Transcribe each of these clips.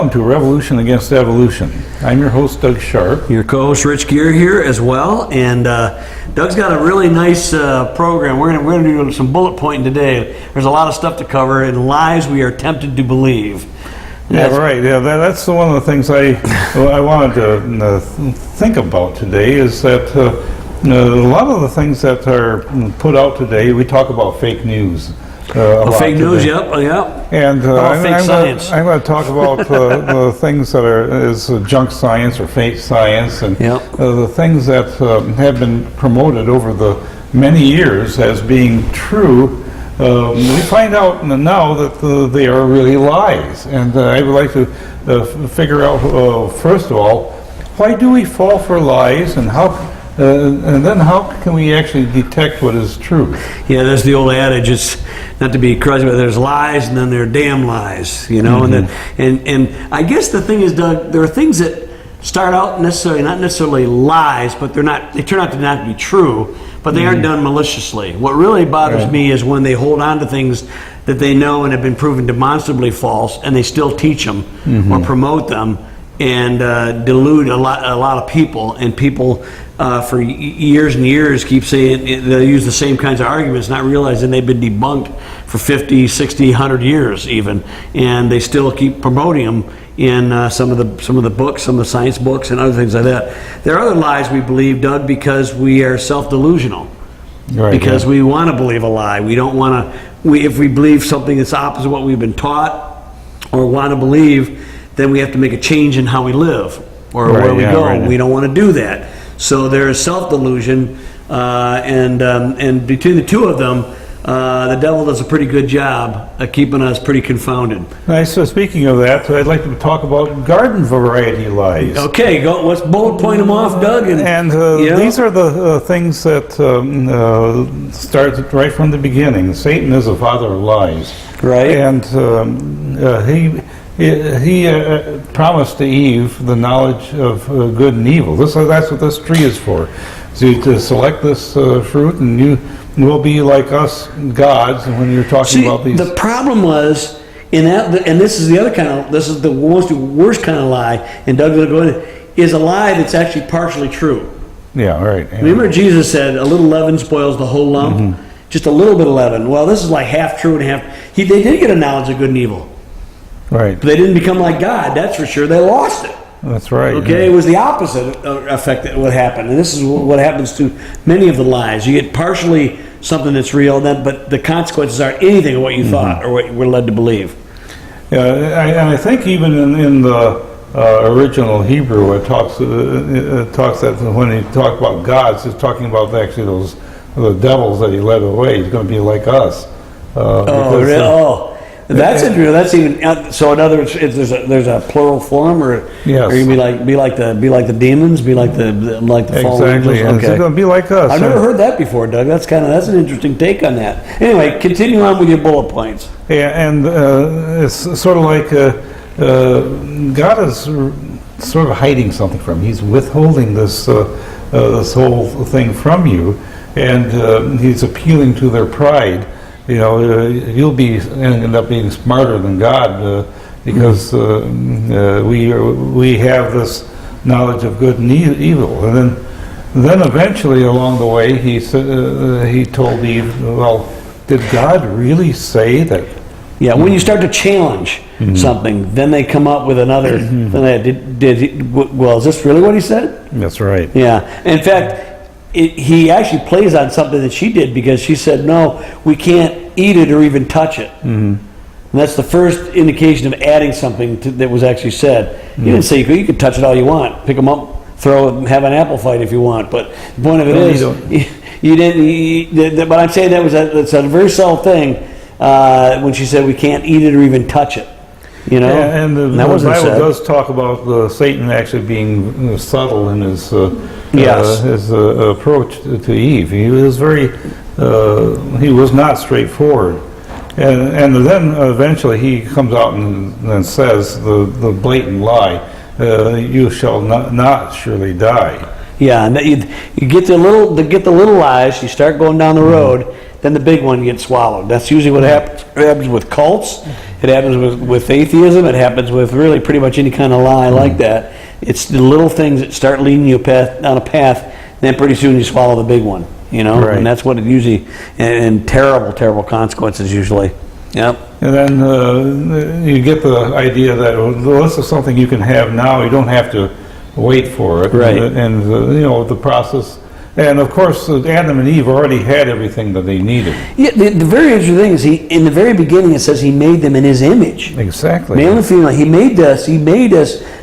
Welcome to Revolution Against Evolution. I'm your host, Doug Sharp. Your co-host, Rich Gear, here as well. And Doug's got a really nice program. We're gonna do some bullet pointing today. There's a lot of stuff to cover, and lies we are tempted to believe. Yeah, right. Yeah, that's one of the things I wanted to think about today is that a lot of the things that are put out today, we talk about fake news. Fake news, yep. And fake science. I'm going to talk about the things that is junk science or fake science, and the things that have been promoted over the many years as being true. We find out now that they are really lies, and I would like to figure out first of all, why do we fall for lies, and then how can we actually detect what is true? Yeah, that's the old adage. It's not to be crusty, but there's lies, and then there are damn lies, you know. Mm-hmm. and I guess the thing is, Doug, there are things that start out not necessarily lies, but they turn out to not be true, but they aren't done maliciously. What really bothers me is when they hold on to things that they know and have been proven demonstrably false, and they still teach them or promote them and delude a lot of people, and people for years and years keep saying they'll use the same kinds of arguments, not realizing they've been debunked for 50, 60, 100 years even, and they still keep promoting them in some of the books, some of the science books and other things like that. There are other lies we believe, Doug, because we are self-delusional. Right, because we want to believe a lie. We don't want to. If we believe something that's opposite what we've been taught or want to believe, then we have to make a change in how we live or where we go. We don't want to do that. So there is self-delusion, and between the two of them, the devil does a pretty good job of keeping us pretty confounded. Nice. So speaking of that, I'd like to talk about garden variety lies. Okay, let's bullet point them off, Doug. And these are the things that start right from the beginning. Satan is the father of lies. Right. And he promised to Eve the knowledge of good and evil. That's what this tree is for. So to select this fruit, and you will be like us gods. And when you're talking about these, the problem was in that, and this is the other kind of, this is the worst kind of lie. And Doug will go into, is a lie that's actually partially true. Yeah, right. Yeah. Remember, Jesus said, "A little leaven spoils the whole lump." Just a little bit of leaven. Well, this is like half true and half. They did get a knowledge of good and evil. Right. But they didn't become like God, that's for sure. They lost it. That's right. Okay, It was the opposite effect that would happen. And this is what happens to many of the lies. You get partially something that's real, but the consequences aren't anything of what you thought or what you were led to believe. Yeah, and I think even in the original Hebrew, it talks that when he talked about gods, it's talking about actually the devils that he led away. He's going to be like us. That's interesting. That's even so. In other words, there's a plural form, or yes. Or you be like the demons, be like the fallen angels. Okay. It's going to be like us. I've never heard that before, Doug. That's an interesting take on that. Anyway, continue on with your bullet points. Yeah, and it's sort of like God is sort of hiding something from you. He's withholding this whole thing from you, and he's appealing to their pride. You know, you'll end up being smarter than God because we have this knowledge of good and evil. And then eventually along the way, he told Eve, "Well, did God really say that?" Yeah, when you start to challenge something, then they come up with another. Well, is this really what he said? That's right. Yeah. In fact, he actually plays on something that she did, because she said, "No, we can't eat it or even touch it." And that's the first indication of adding something that was actually said. He didn't say you could touch it all you want, pick them up, throw it, and have an apple fight if you want. But the point of it is, you didn't. But I'm saying that's a very subtle thing when she said we can't eat it or even touch it. You know, and the Bible does talk about Satan actually being subtle in his approach to Eve. He was he was not straightforward, and then eventually he comes out and says the blatant lie, "You shall not surely die." Yeah, and you get the little lies, you start going down the road, then the big one gets swallowed. That's usually what happens. It happens with cults. It happens with atheism. It happens with really pretty much any kind of lie like that. It's the little things that start leading you down a path, and then pretty soon you swallow the big one. Right. And that's what it usually, and terrible consequences usually. Yep. And then you get the idea that this is something you can have now. You don't have to wait for it. Right. And the process. And of course, Adam and Eve already had everything that they needed. Yeah, the very interesting thing is, in the very beginning, it says he made them in his image. Exactly. Male and female. He made us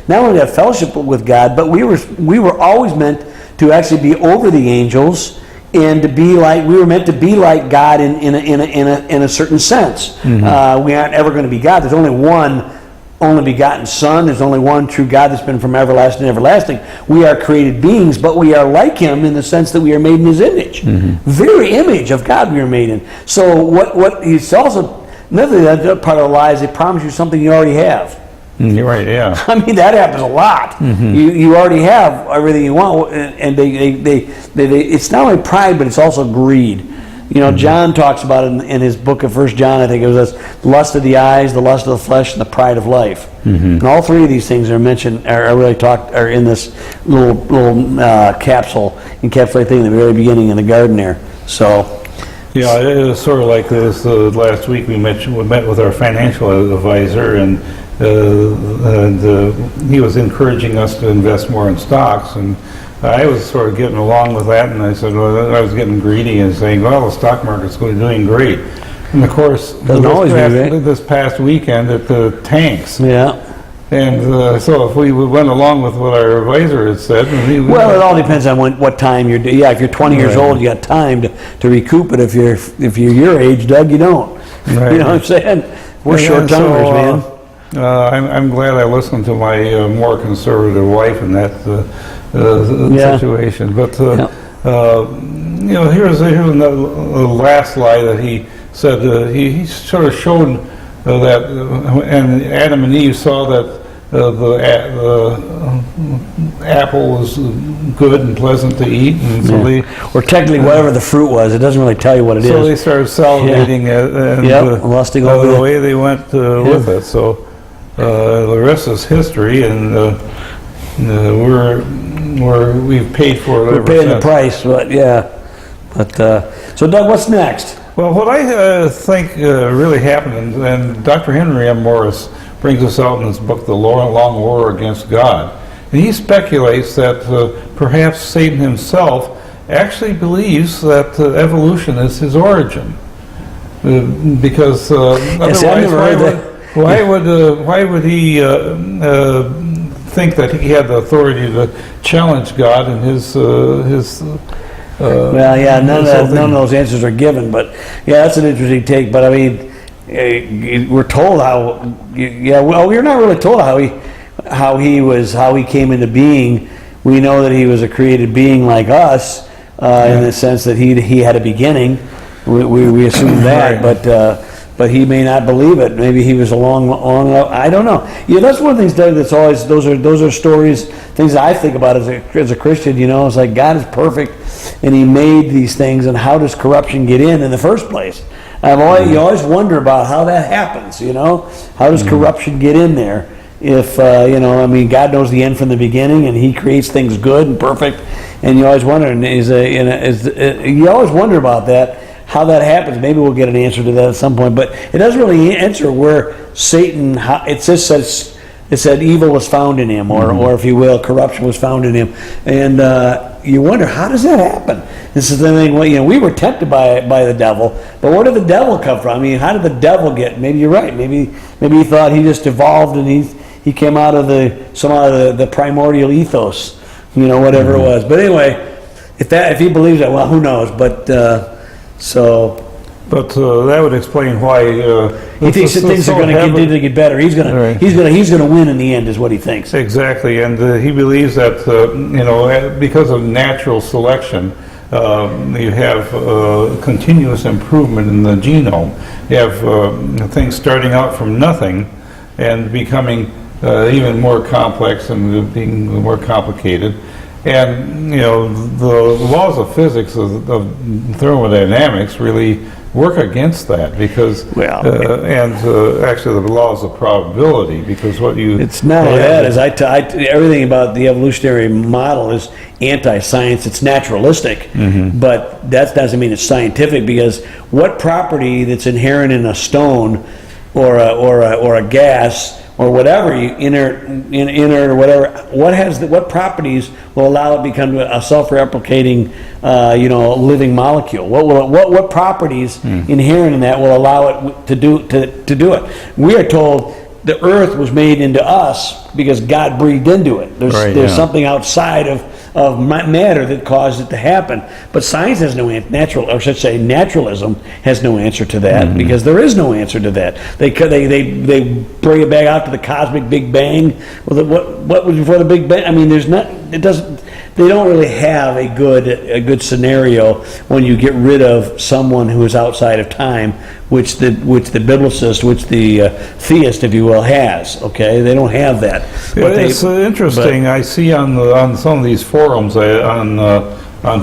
not only have fellowship with God, but we were always meant to actually be over the angels, and we were meant to be like God in a certain sense. Mm-hmm. We aren't ever going to be God. There's only one only begotten Son. There's only one true God that's been from everlasting to everlasting. We are created beings, but we are like Him in the sense that we are made in His image. Mm-hmm. Very image of God we are made in. So what He's also, another part of the lie is they promise you something you already have. You're right, yeah. I mean, that happens a lot. Mm-hmm. You already have everything you want, and they it's not only pride, but it's also greed. Mm-hmm. John talks about it in his book of 1 John, I think it was this, lust of the eyes, the lust of the flesh, and the pride of life. Mm-hmm. And all three of these things are mentioned, are in this little capsule, encapsulated thing in the very beginning in the garden there. So, yeah, it was sort of like this. Last week we met with our financial advisor, and he was encouraging us to invest more in stocks, and I was sort of getting along with that, and I said, well, I was getting greedy and saying, well, the stock market's doing great. And of course, this past weekend it tanks. Yeah. And so if we went along with what our advisor had said... Well, it all depends on what time you're... Yeah, if you're 20 years old, you got time to recoup it. If you're your age, Doug, you don't. Right. You know what I'm saying? We're short-timers, man. I'm glad I listened to my more conservative wife in that situation. But here's another last lie that he said. He sort of showed that, and Adam and Eve saw that the apple was good and pleasant to eat, and so or technically whatever the fruit was. It doesn't really tell you what it is. So they started salivating and lusting over the way they went with it. So the rest is history, and we've paid for it. We're paying the price, but yeah. But so, Doug, what's next? Well, what I think really happened, and Dr. Henry M. Morris brings this out in his book, The Long War Against God, and he speculates that perhaps Satan himself actually believes that evolution is his origin, because otherwise, why would he think that he had the authority to challenge God and his well, yeah, none of those answers are given, but yeah, that's an interesting take. But I mean, we're told how. Yeah, well, we're not really told how he came into being. We know that he was a created being like us, in the sense that he had a beginning. We assume that, right. But he may not believe it. Maybe he was along. I don't know. Yeah, that's one of the things, Doug. That's always those are stories, things that I think about as a Christian. It's like God is perfect, and He made these things, and how does corruption get in the first place? You always wonder about how that happens. How does corruption get in there? If God knows the end from the beginning, and He creates things good and perfect, and you always wonder. And you always wonder about that. How that happens, maybe we'll get an answer to that at some point, but it doesn't really answer where Satan, it said evil was found in him, or if you will, corruption was found in him. And you wonder, how does that happen? This is the thing, we were tempted by the devil, but where did the devil come from? I mean, how did the devil get? Maybe you're right. Maybe he thought he just evolved and he came out of the primordial ethos, whatever it was. But anyway, if he believes that, well, who knows? But that would explain why he thinks that things are going to continue to get better. He's going to win in the end, is what he thinks. Exactly, and he believes that because of natural selection, you have continuous improvement in the genome. You have things starting out from nothing and becoming even more complex and being more complicated. And, the laws of physics of thermodynamics really work against that because, actually the laws of probability, because what you... It's not only that, as everything about the evolutionary model is anti-science, it's naturalistic, but that doesn't mean it's scientific, because what property that's inherent in a stone or a gas or whatever, inert or whatever, what properties will allow it to become a self-replicating, living molecule? What properties inherent in that will allow it to do it? We are told the Earth was made into us because God breathed into it. There's something outside of matter that caused it to happen. But science has no naturalism has no answer to that, because there is no answer to that. They bring it back out to the cosmic Big Bang. Well, what was before the Big Bang? I mean, they don't really have a good scenario when you get rid of someone who is outside of time, which the biblicist, which the theist, if you will, has. Okay, they don't have that. It's interesting. I see on some of these forums on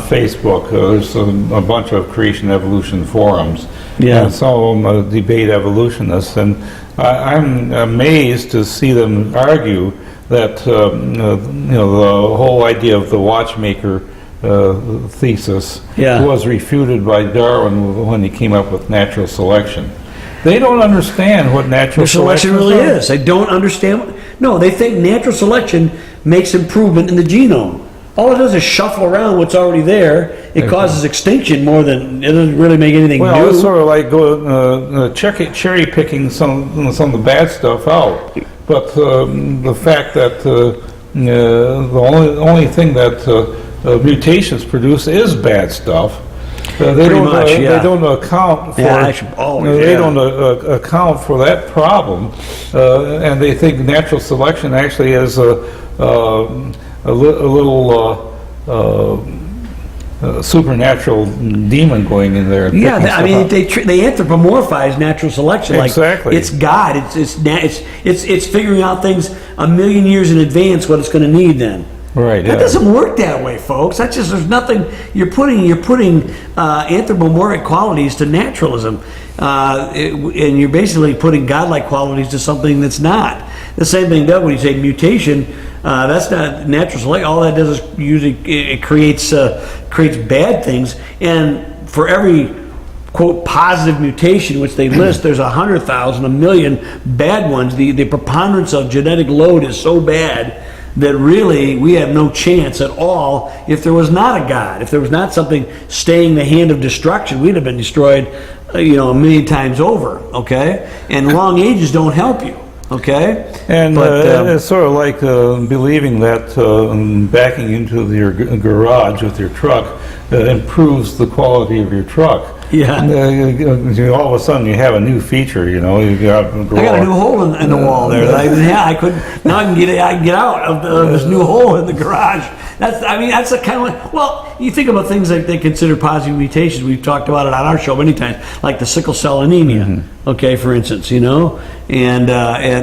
Facebook, there's a bunch of creation evolution forums, and some of them debate evolutionists, and I'm amazed to see them argue that the whole idea of the watchmaker thesis was refuted by Darwin when he came up with natural selection. They don't understand what natural selection really is. They don't understand. No, they think natural selection makes improvement in the genome. All it does is shuffle around what's already there. It causes extinction more than it doesn't really make anything new. Well, it's sort of like cherry picking some of the bad stuff out. But the fact that the only thing that mutations produce is bad stuff. They don't account for they don't account for that problem, and they think natural selection actually is a little supernatural demon going in there. Yeah, I mean they anthropomorphize natural selection. Exactly. Like it's God. It's figuring out things a million years in advance what it's going to need then. Right. That doesn't work that way, folks. That's just, there's nothing. You're putting anthropomorphic qualities to naturalism, and you're basically putting godlike qualities to something that's not. The same thing does when you say mutation. That's not natural selection. All that does is usually it creates bad things. And for every quote positive mutation, which they list, there's 100,000, a million bad ones. The preponderance of genetic load is so bad that really we have no chance at all. If there was not a God, if there was not something staying the hand of destruction, we'd have been destroyed, a million times over. Okay, and long ages don't help you. Okay, and it's sort of like believing that backing into your garage with your truck improves the quality of your truck. Yeah. All of a sudden you have a new feature. You got. I got a new hole in the wall there. I couldn't. Now I can get out of this new hole in the garage. That's the kind of. Well, you think about things like they consider positive mutations. We've talked about it on our show many times, like the sickle cell anemia. Mm-hmm. Okay, for instance, and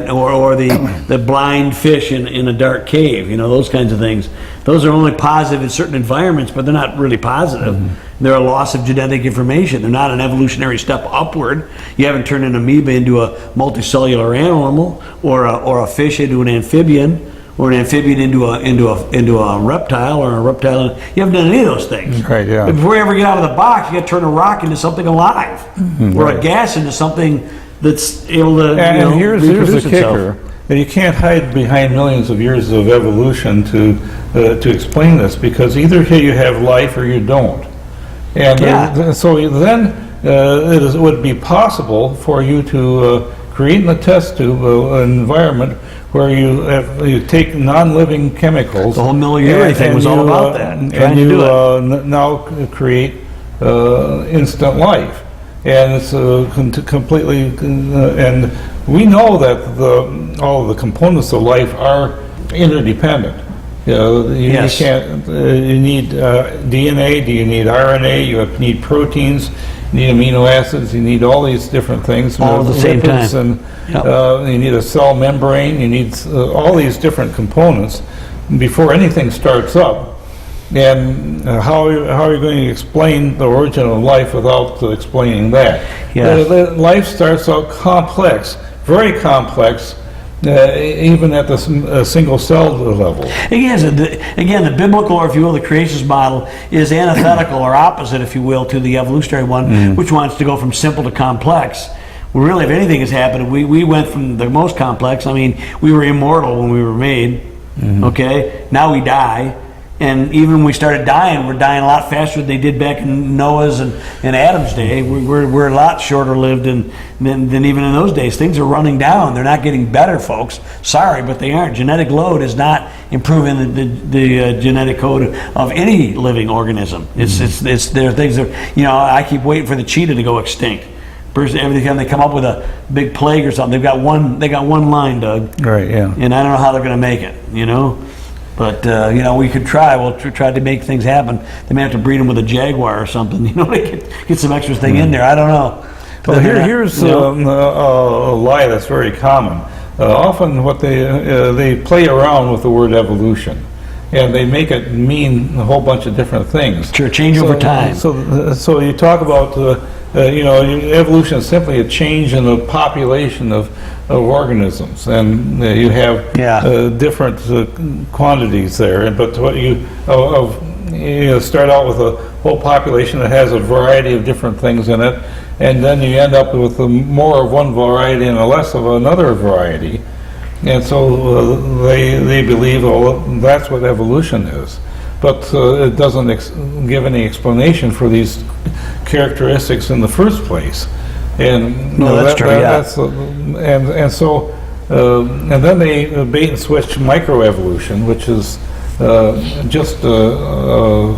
or the blind fish in a dark cave. Those kinds of things. Those are only positive in certain environments, but they're not really positive. Mm-hmm. They're a loss of genetic information. They're not an evolutionary step upward. You haven't turned an amoeba into a multicellular animal, or a fish into an amphibian, or an amphibian into a reptile, or a reptile. You haven't done any of those things. Right. Yeah. But before you ever get out of the box, you got to turn a rock into something alive, or a gas into something that's able to. And here's the kicker. You can't hide behind millions of years of evolution to explain this, because either here you have life or you don't. And so then it would be possible for you to create in a test tube an environment where you take non-living chemicals. The whole Miller thing was all about that. And you now create instant life. And it's completely, and we know that all of the components of life are interdependent. You can't. You need DNA. Do you need RNA? You need proteins. You need amino acids. You need all these different things. All at the same time. And you need a cell membrane. You need all these different components before anything starts up. And how are you going to explain the origin of life without explaining that? Yeah. Life starts out complex, very complex, even at the single cell level. Again, the biblical, or if you will, the creationist model is antithetical or opposite, if you will, to the evolutionary one, which wants to go from simple to complex. Well, really, if anything has happened, we went from the most complex. I mean, we were immortal when we were made, okay? Now we die. And even when we started dying, we're dying a lot faster than they did back in Noah's and Adam's day. We're a lot shorter lived than even in those days. Things are running down. They're not getting better, folks. Sorry, but they aren't. Genetic load is not improving the genetic code of any living organism. It's there are things that, you know, I keep waiting for the cheetah to go extinct. Every time they come up with a big plague or something, they got one line, Doug. Right, yeah. And I don't know how they're going to make it, you know. But, you know, we could try. We'll try to make things happen. They may have to breed them with a jaguar or something, you know, to get some extra thing in there. I don't know. Well, here's a lie that's very common. Often what they play around with the word evolution. And they make it mean a whole bunch of different things. Sure, change over time. So you talk about, you know, evolution is simply a change in the population of organisms, and you have different quantities there. But what you start out with a whole population that has a variety of different things in it, and then you end up with more of one variety and less of another variety. And so they believe, oh, that's what evolution is. But it doesn't give any explanation for these characteristics in the first place. And no, that's true. And then they bait and switch microevolution, which is just a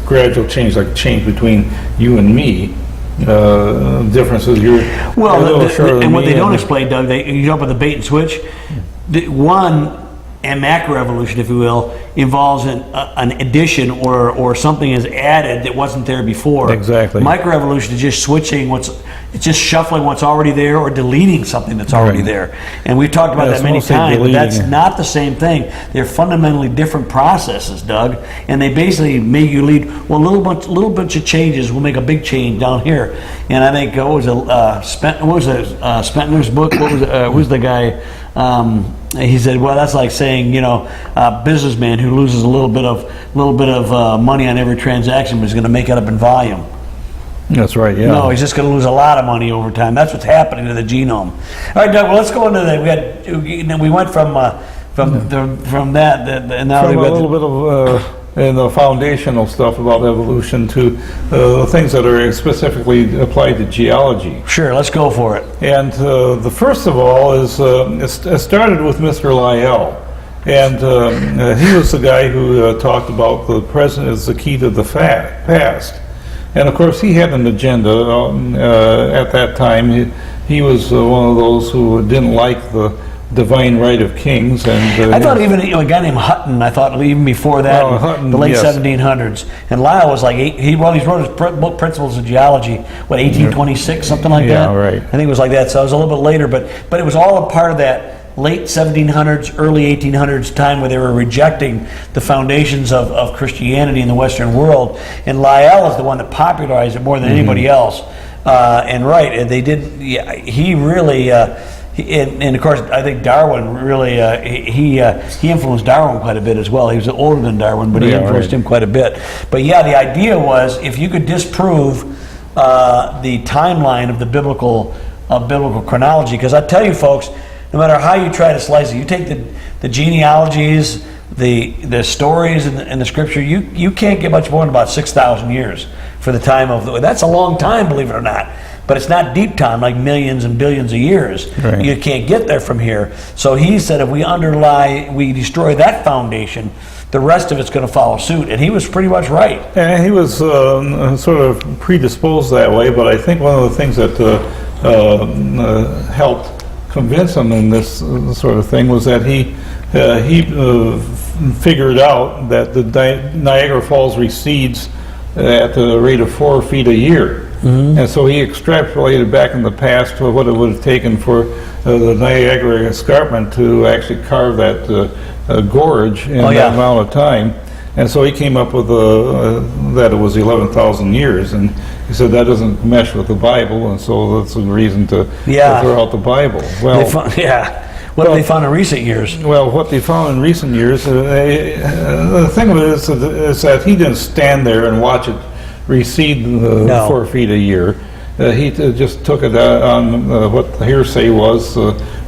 gradual change, like change between you and me. Differences. And what they don't explain, Doug, you jump with the bait and switch. And macroevolution, if you will, involves an addition or something is added that wasn't there before. Exactly. Microevolution is just switching it's just shuffling what's already there or deleting something that's already there. And we've talked about that many times, but that's not the same thing. They're fundamentally different processes, Doug, and they basically make you lead, well, little bunch of changes will make a big change down here. And I think, Spentner's book? Who's the guy? He said, well, that's like saying, you know, a businessman who loses a little bit of money on every transaction, but is going to make it up in volume. That's right. Yeah. No, he's just going to lose a lot of money over time. That's what's happening to the genome. All right, Doug. Well, let's go into that. We went from that, and now from a little bit of and the foundational stuff about evolution to the things that are specifically applied to geology. Sure, let's go for it. And the first of all is it started with Mr. Lyell. And he was the guy who talked about the present is the key to the past. And of course, he had an agenda at that time. He was one of those who didn't like the divine right of kings. And I thought even a guy named Hutton, I thought even before that, Hutton, the late 1700s. And Lyell was like, he wrote his book Principles of Geology, 1826, something like that? Yeah, right. I think it was like that, so it was a little bit later, but it was all a part of that late 1700s, early 1800s time where they were rejecting the foundations of Christianity in the Western world. And Lyell is the one that popularized it more than anybody else. And they did, he really... And of course, I think Darwin really he influenced Darwin quite a bit as well. He was older than Darwin, but he influenced him quite a bit. But yeah, the idea was if you could disprove the timeline of the biblical chronology, because I tell you, folks, no matter how you try to slice it, you take the genealogies, the stories in the scripture, you can't get much more than about 6,000 years for the time of that's a long time, believe it or not. But it's not deep time like millions and billions of years. Right. You can't get there from here. So he said if we destroy that foundation, the rest of it's going to follow suit. And he was pretty much right. And he was sort of predisposed that way, but I think one of the things that helped convince him in this sort of thing was that he figured out that the Niagara Falls recedes at the rate of 4 feet a year. Mm-hmm. And so he extrapolated back in the past to what it would have taken for the Niagara escarpment to actually carve that gorge in that amount of time. And so he came up with that it was 11,000 years, and he said that doesn't mesh with the Bible, and so that's a reason to throw out the Bible. Well, what have they found in recent years? Well, what they found in recent years, the thing of it is that he didn't stand there and watch it recede 4 feet a year. He just took it on what the hearsay was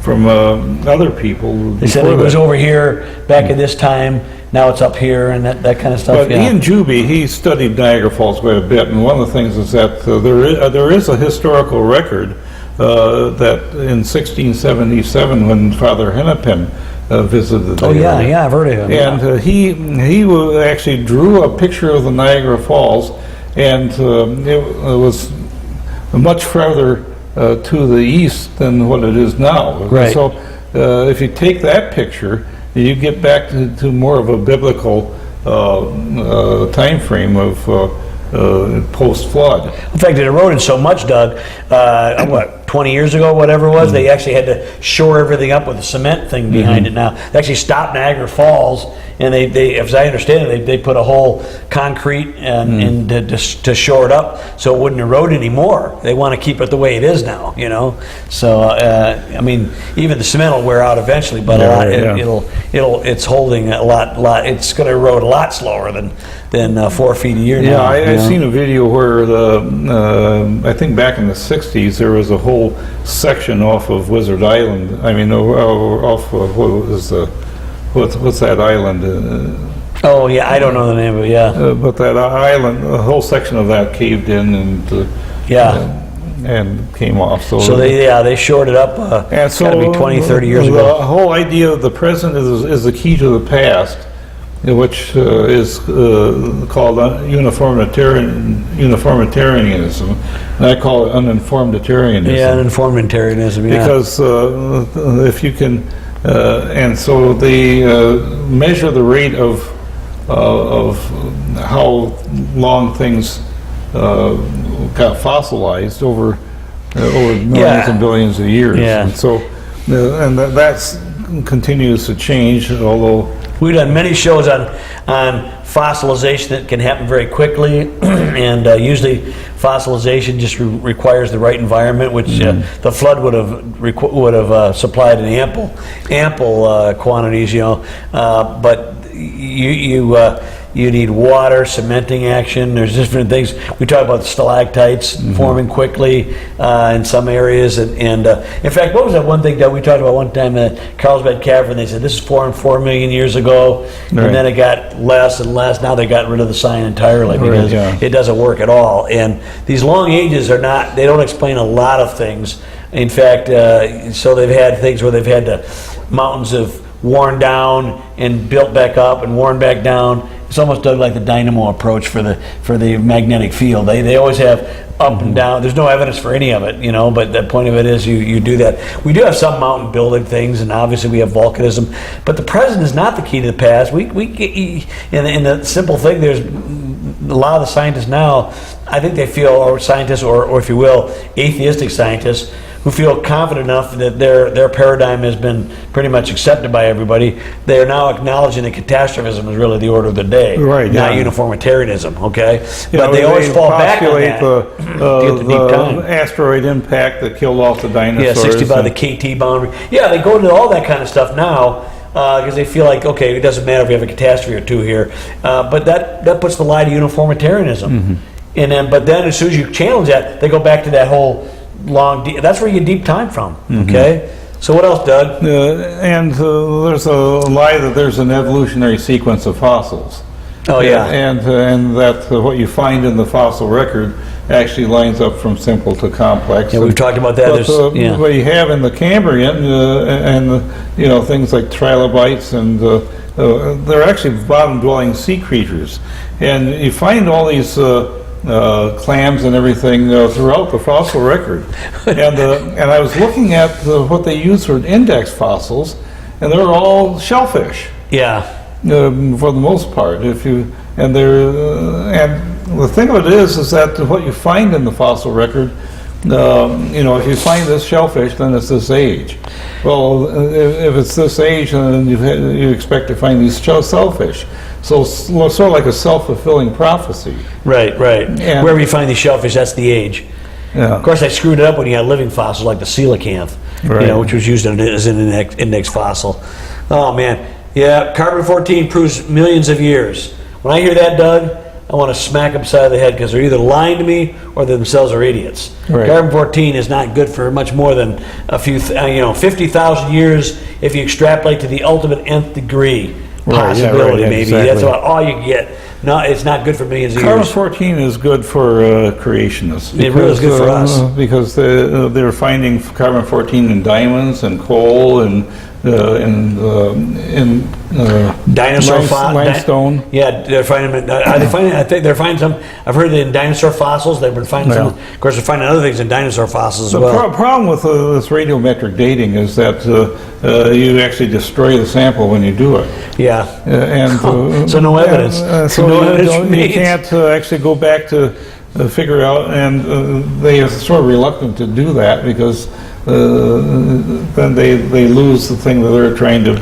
from other people. They said it was over here back at this time, now it's up here, and that kind of stuff. But Ian Juby, he studied Niagara Falls quite a bit, and one of the things is that there is a historical record that in 1677, when Father Hennepin visited the area. I've heard of him. And he actually drew a picture of the Niagara Falls, and it was much further to the east than what it is now. Right. So if you take that picture, you get back to more of a biblical time frame of post-flood. In fact, it eroded so much, Doug, 20 years ago, whatever it was, they actually had to shore everything up with a cement thing behind it now. They actually stopped Niagara Falls, and they as I understand it, they put a whole concrete and to shore it up so it wouldn't erode anymore. They want to keep it the way it is now, you know. So I mean, even the cement will wear out eventually, but it's holding a lot. It's going to erode a lot slower than 4 feet a year now. I've seen a video where I think back in the 60s there was a whole section off of Wizard Island. I mean, off of what's that island? I don't know the name of it. But that island, a whole section of that caved in and came off. So they shored it up. And so gotta be 20, 30 years ago. The whole idea of the present is the key to the past, which is called uniformitarianism, and I call it uninformitarianism. Yeah, uninformitarianism. Yeah. Because if you can, and so they measure the rate of how long things got fossilized over millions and billions of years. Yeah. And so, and that continues to change, although. We've done many shows on fossilization that can happen very quickly, and usually fossilization just requires the right environment, which the flood would have supplied in ample quantities, you know. But you need water, cementing action. There's different things. We talk about the stalactites forming quickly in some areas, and in fact, what was that one thing that we talked about one time at Carlsbad Cavern? They said this is 4 million years ago, and then it got less and less. Now they got rid of the sign entirely because it doesn't work at all. And these long ages they don't explain a lot of things. In fact, so they've had things where they've had mountains have worn down and built back up and worn back down. It's almost like the dynamo approach for the magnetic field. They always have up and down. There's no evidence for any of it, you know. But the point of it is you do that. We do have some mountain building things, and obviously we have volcanism. But the present is not the key to the past. In the simple thing, there's a lot of the scientists now. I think they feel, or scientists, or if you will, atheistic scientists, who feel confident enough that their paradigm has been pretty much accepted by everybody. They are now acknowledging that catastrophism is really the order of the day, not uniformitarianism. Okay, but they always fall back on that. The asteroid impact that killed off the dinosaurs. 65, the KT boundary. Yeah, they go into all that kind of stuff now because they feel like, okay, it doesn't matter if we have a catastrophe or two here, but that puts the lie to uniformitarianism. And then as soon as you challenge that, they go back to that whole that's where you get deep time from. Okay, so what else, Doug? There's a lie that there's an evolutionary sequence of fossils. And that what you find in the fossil record actually lines up from simple to complex. Yeah, we've talked about that. But what you have in the Cambrian and things like trilobites and they're actually bottom-dwelling sea creatures, and you find all these. Clams and everything throughout the fossil record, and I was looking at what they use for index fossils, and they're all shellfish. Yeah. For the most part, and the thing of it is that what you find in the fossil record, if you find this shellfish, then it's this age. Well, if it's this age, then you expect to find these shellfish. sort of like a self-fulfilling prophecy. Right, right. And- Wherever you find these shellfish, that's the age. Yeah. Of course, I screwed it up when you had living fossils like the coelacanth, Right. which was used as an index fossil. Oh man, yeah, carbon-14 proves millions of years. When I hear that, Doug, I want to smack them side of the head because they're either lying to me or they themselves are idiots. Right. Carbon-14 is not good for much more than a few, 50,000 years if you extrapolate to the ultimate nth degree. Right, yeah, Possibility, right, maybe. exactly. That's about all you get. No, it's not good for millions of years. Carbon-14 is good for creationists. It really is good for us. Because they're finding carbon-14 in diamonds and coal and in Dinosaur limestone. Yeah, they're finding. Are they finding? I think they're finding some. I've heard that in dinosaur fossils they've been finding some. Of course, they're finding other things in dinosaur fossils as The well. problem with this radiometric dating is that you actually destroy the sample when you do it. Yeah. So no evidence. So No you, evidence don't- you remains. can't actually go back to figure out, and they are sort of reluctant to do that because then they lose the thing that they're trying to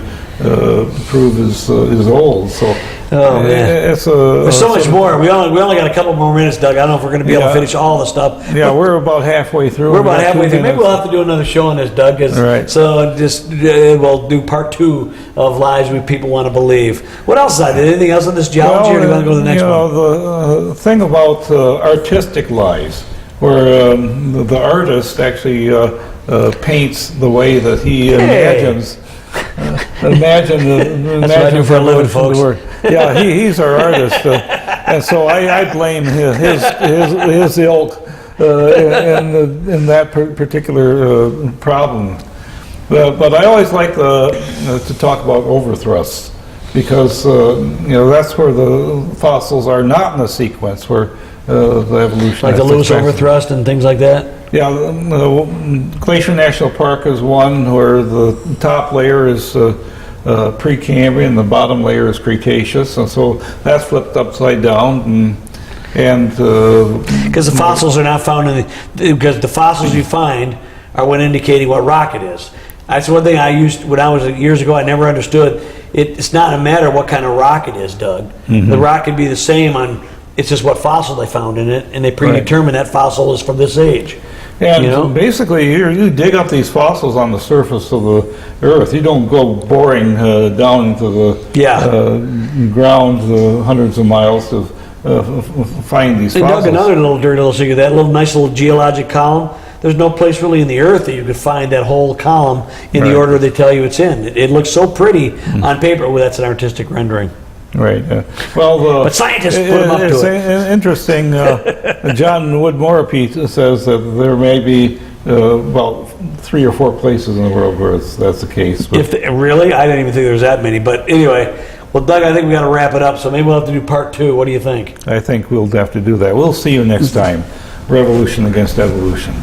prove is old. So Oh, man. it's There's so much more. We only got a couple more minutes, Doug. I don't know if we're going to be able to Yeah. finish all the stuff. Yeah, we're about halfway through. We're We about got halfway 2 through. Maybe minutes. we'll have to do another show on this, Doug. Right. So just we'll do part 2 of lies we people want to believe. What else is that? Anything else on this geology, or do you want to go to the next one? The thing about artistic lies, where the artist actually paints the way that he imagines. Imagine That's what I do for a living, folks. Yeah, he's our artist, and so I blame his ilk in that particular problem. But I always like to talk about overthrusts because that's where the fossils are not in the sequence where the evolution. Like the Lewis overthrust and things like that? Yeah, Glacier National Park is one where the top layer is Precambrian, the bottom layer is Cretaceous, and so that's flipped upside down. Because the fossils are not found because the fossils you find are what indicating what rock it is. That's one thing I used when I was years ago. I never understood. It's not a matter of what kind of rock it is, Doug. Mm-hmm. The rock could be the same on. It's just what fossil they found in it, and they predetermine that fossil is from this age. And basically, you dig up these fossils on the surface of the Earth. You don't go boring down into the ground hundreds of miles to find these And fossils. Doug, another little dirty little secret, that little nice little geologic column, there's no place really in the Earth that you could find that whole column in the order they tell you it's in. It looks so pretty on paper. Well, that's an artistic rendering. Right. Well, but scientists put them up to it's it. Interesting. John Wood-Morapee says that there may be about 3 or 4 places in the world where that's the case. But Really? I didn't even think there was that many. But anyway, well, Doug, I think we got to wrap it up. So maybe we'll have to do part 2. What do you think? I think we'll have to do that. We'll see you next time. Revolution against evolution.